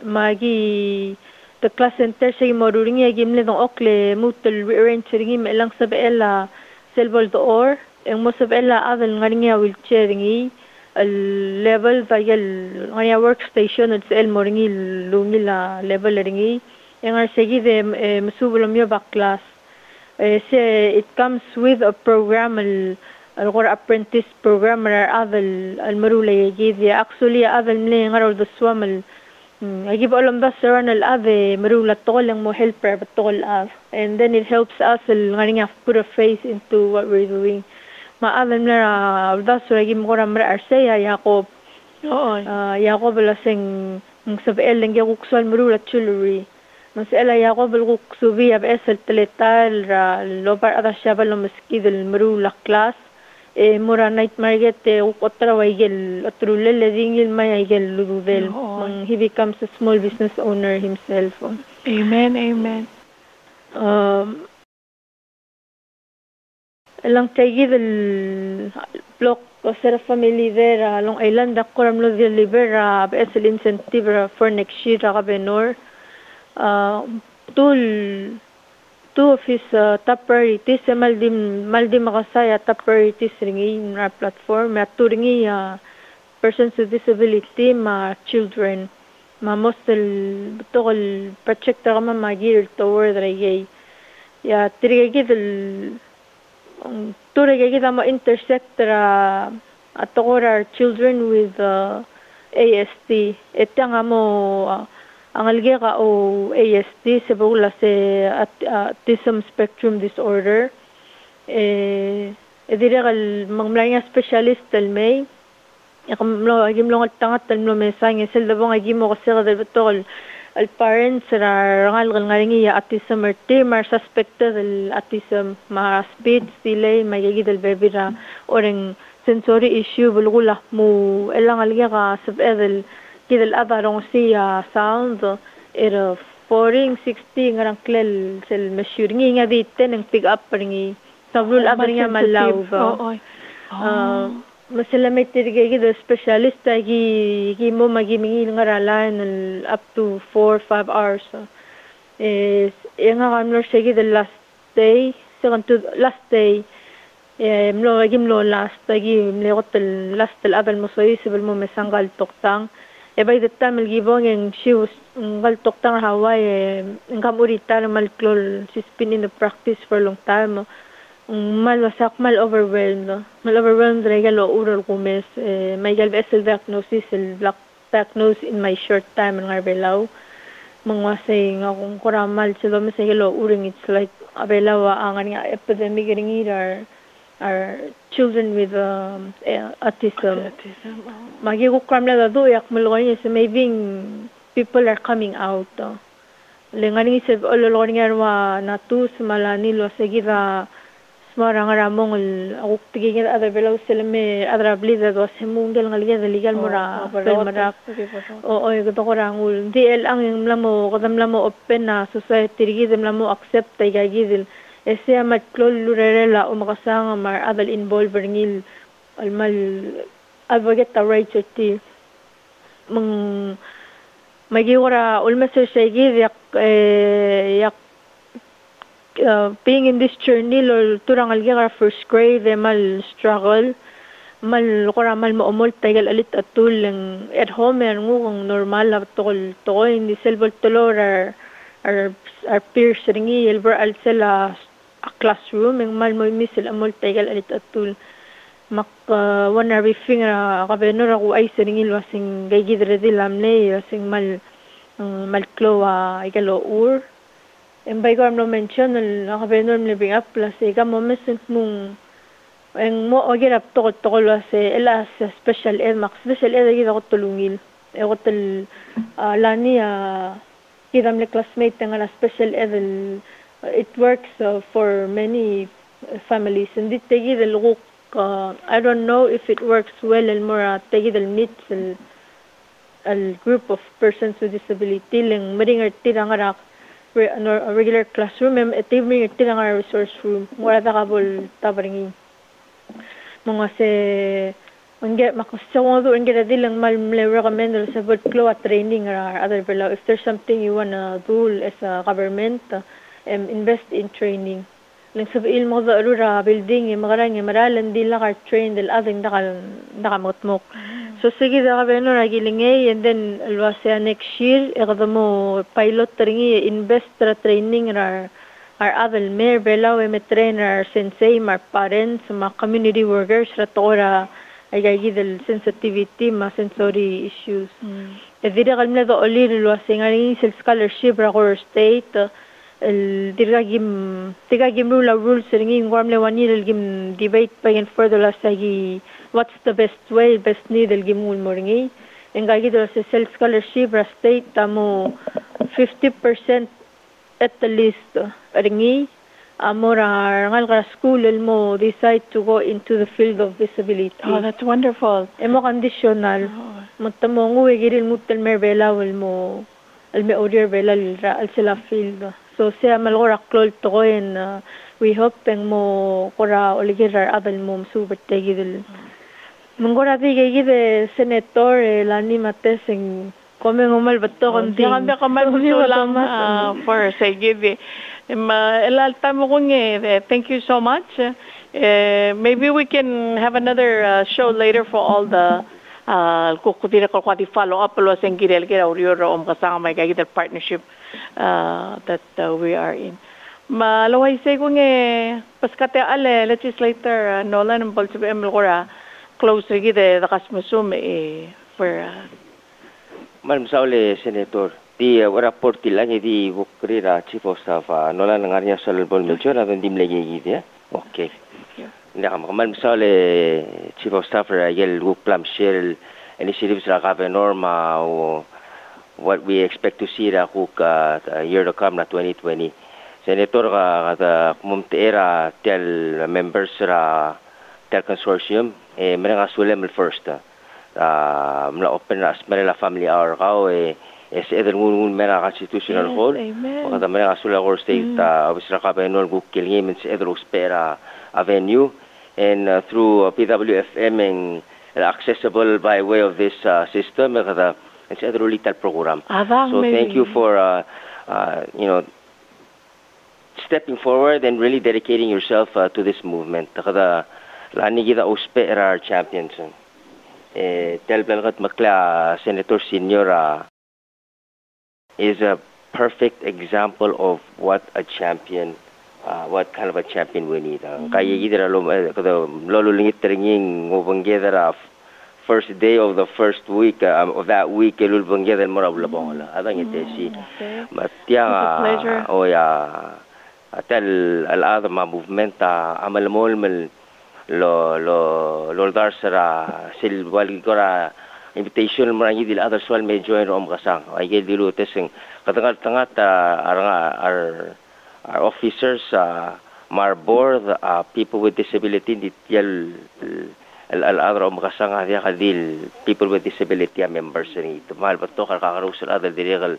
magi the class center say moruring gimle dong okle mutel rearrange ringi melang sabela selbol door ang mo sabela adal ngaringa wheelchair ringi al level vayal ngaya workstation at el moringi lumila level ringi ang arsegi de masubulom yo back class say it comes with a program al apprentice program adal al marula yagi actually adal mle ngaro the swamal I give all of the serenal ave marula tolang mo helper patol and then it helps us ngaring put a face into what we're doing. Maalam na that's why give mo ramra arsaya Jacob. Jacob lasing sabel lang yakuksal marula chuluri. Masela Jacob luksubi ab esel teletal ra lobar ada shabal maski del marula class. Mura night market otra waigel atrulel ledingil may aigel ludel he becomes a small business owner himself. Amen, amen. Lang tayid el block o sera family there Long Island akuram lo deliver besel incentive for next year kabenor two of his top priorities maldim makasaya top priorities ringi na platform at ringi persons with disability ma children ma mostel tol project kama magir toward ringi ya tirigi del turigi da mo intersect atokora children with ASD etanga mo ang algera o ASD sa bula sa autism spectrum disorder ediral mangmlanya specialist talmay yakamlo agimlo tangat talmlo mesang sel dabong agimo kasi dal betol al parents ra rangal ngalingi autism or timar suspected al autism ma speech delay magigi dal baby ra oreng sensory issue bulgula mo elang algera sab edel كده الأذى رونسية sound إير 40 60 ngarang klel sel measuring nga di teneng pick up ringi sabul agar nga malaw masala may tirigay gida specialist gi mo magimingi ngaralan up to 4-5 hours nga kamlo sige the last day second to last day mlo gimlo last gi mlekot last al mo soy sibel mo mesanggal toktang by the time gibong and she was galtok tang Hawaii kamurita malklol she's been in the practice for a long time malwasak overwhelmed regalo oral kumes may galbesel diagnosis black diagnosis in my short time ng arbelaw mangwasay nga kung kuramal sila masaylo uring it's like abelawa ang nga epidemic ringi are children with autism. Magi ko kramla da do yak mulgoy is maybe people are coming out. Lengani se ololong nga wa natus malani lo seguida smarang ramong ako tigigil other below sila me other blida do se munggal nga legal mura pel mara o ko ko rangul DL ang lamo kadam lamo open na society rigidem lamo accept tay gagidil ese amat klol lurerela o makasanga mar adal involved ngil almal advocate the right to mang magiwara ulmaser saygi yak being in this journey lol turang algira first grade mal struggle mal koramal mo umol tagal alit atul at home ngong normal la tol hindi selbol tolor our peers ringi elber al sela a classroom ng mal mo misil amol tagal alit atul mak one every finger kabenor ako ay ringi wasing gayidre dilamne wasing mal kloa igalo ur embay ko amlo mention nakabenor living up plus ika mo mesent mong ang mo agirap to wase elas special ed max special ed gida ko tulungil e ko tel lani kidam le classmate nga special ed it works for many families and it tegi del I don't know if it works well el more tegi del meets al group of persons with disability leng meringer tiranga a regular classroom et evening tiranga resource room wala ta kabol tabringi mga se unge makusaw do unge dilang mal recommend sa bot klo training or other below if there's something you wanna do as a government invest in training lang sa ilmo da arura building magarang maralan di la train del ading nakamotmok so sige da kabeno ragilingay and then alwasa next year mo pilot ringi invest tra training our other mayor below me trainer sensei mar parents ma community workers ratora ay gagidel sensitivity ma sensory issues edira kalmla do olir lo singaring scholarship ra core state el diragim rules ringi ngwamle wanil gim debate pa and further la sagi what's the best way best need el gimul moringi en gagidel self scholarship ra state tamo 50% at the least ringi amora ngal ka school mo decide to go into the field of disability. Oh, that's wonderful. Emo conditional mutamo ngui giril mutel merbela mo al me order bela al sila field so siya malora klol to ko and we hope peng mo kora oligirar abel mo super tegidil mongora digide senator lani mateseng kome ngumal bato kondi kami kamal lang for sige elalta mo kung thank you so much maybe we can have another show later for all the kukutira ko kwati follow up lo sing girel gira urioro kasama may gagit partnership that we are in malaway say kung paskate ale legislator Nolan and Bolsib Emilgora close rigide the kasmusum for Madam Saule, Senator, di rapport lang di bukrira Chief of Staff nola nangarnya soal bol mention atau dim lagi gitu ya. Okay. Nah, Madam Saule, Chief of Staff yel guplam share initiatives la governor ma what we expect to see ra kuk year to come na 2020. Senator ka kumumtera tel members ra tel consortium mereka sulem first. Mla open as merela family hour kao es either ngun mera constitutional hall o kada mera sula or state obisra ka benol guk kilngim es either spera avenue and through PWFM and accessible by way of this system kada es either little program so thank you for stepping forward and really dedicating yourself to this movement kada lani gida uspera champions tel belgat makla Senator Senior is a perfect example of what a champion what kind of a champion we need kaya gidra lolo lingit ringing ngobangedra first day of the first week of that week elul bangya del mora ulabong la adang ite si matya o ya atel al ma movement amalmol mel lo dar sara sil wal gora invitation mo rangi dil other swal may join rom kasang ay dilu tesing katangat our officers mar board people with disability ditial al-adra o makasang hadiya kadil people with disability members ni tumal bato kakakarusal other dirigal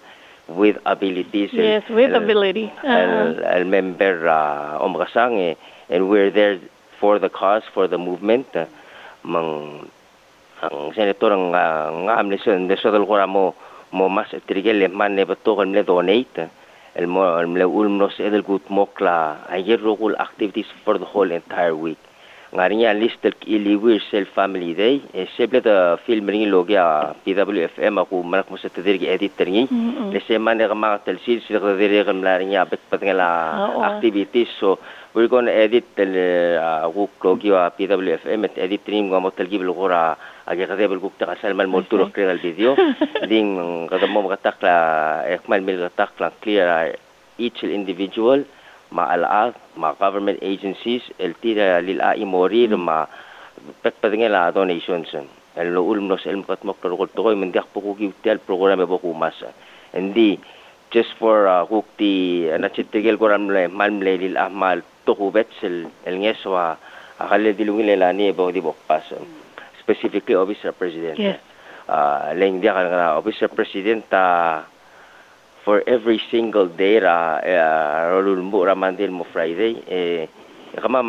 with abilities yes with ability al member o makasang and we're there for the cause for the movement mang ang senator ang amnesty desodal ko mo mas trigel man ne bato kan le donate el ulmnos edel gut mokla ayer local activities for the whole entire week ngarinya list el iliwir self family day seble the film ring logya PWFM ako manak mo sa tadirgi editor ni le semana ka mga talsil sila ka dire kan larinya bet patngala activities so we're going to edit the logya PWFM at edit ring mo talgi bilgora agi kadebel gupta kasalman mo turok real video ding kada mo makatakla ekmal mil katakla clear each individual ma government agencies el tira lila imori ma pekpadengela donations el ulmnos el mokatmok rokol toy mendiak poku gitel program ebo kumas hindi just for hukti nachitigel koram le malmle lila mal tokubetsel el ngeswa akale dilungile lani ebo di bokpas specifically officer president yes leng dia kana officer president for every single day rolulmo ramandil mo Friday kama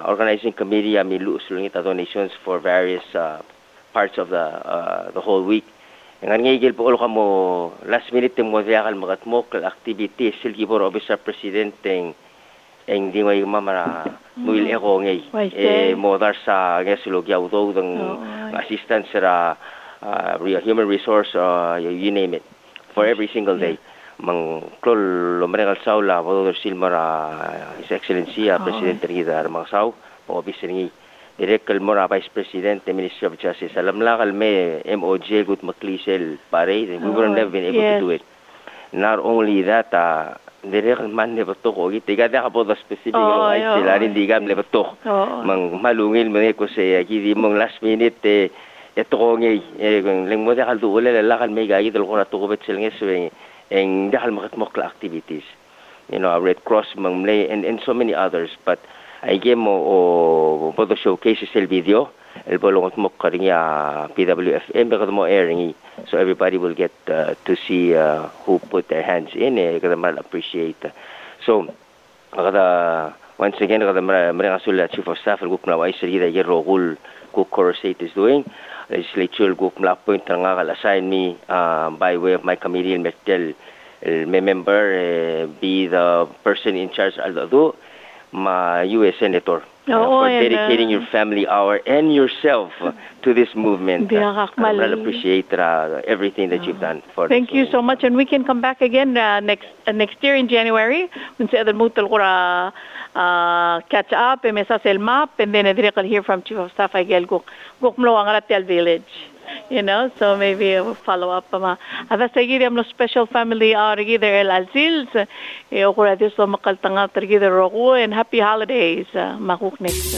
organizing committee mi lusulungit donations for various parts of the whole week ngan ngigil po ulo kamo last minute mo diakal magatmok activity silgi por officer president eng di ngay mamara muil eko ngay modar sa ngesulog yaw dang assistance sa human resource you name it for every single day mang klol lomeregal saula bodor silmara his excellency president rigida mang saw po officer ni director mora vice president ministry of justice alam la kalme MOJ good maklisel pare we were never been able to do it not only that direct man ne batok o gitiga da ka specific ay sila hindi gam le batok mang malungil mo ko sa gidi mong last minute ito ko ngay leng mo dakal duule lalakal may gagi dal ko na tukubet sila ngay eng dakal makatmokla activities Red Cross mang mlay and so many others but ay game mo o photo showcase el video el bolong mo karinya PWFM because mo airing so everybody will get to see who put their hands in kada mal appreciate so kada once again kada mara sulla chief of staff el gupna wai sirida yero gul ko Corsate is doing legislature group na point nga assign me by way of my committee metel member be the person in charge although my US senator for dedicating your family hour and yourself to this movement. I appreciate everything that you've done for thank you so much and we can come back again next year in January when sa mutal kura catch up and mesa sel map and then I hear from Chief of Staff Igel Gukmlo ang Ratel Village so maybe we'll follow up ada seguir am special family together el alzils okura diso makaltanga together roku and happy holidays makuk next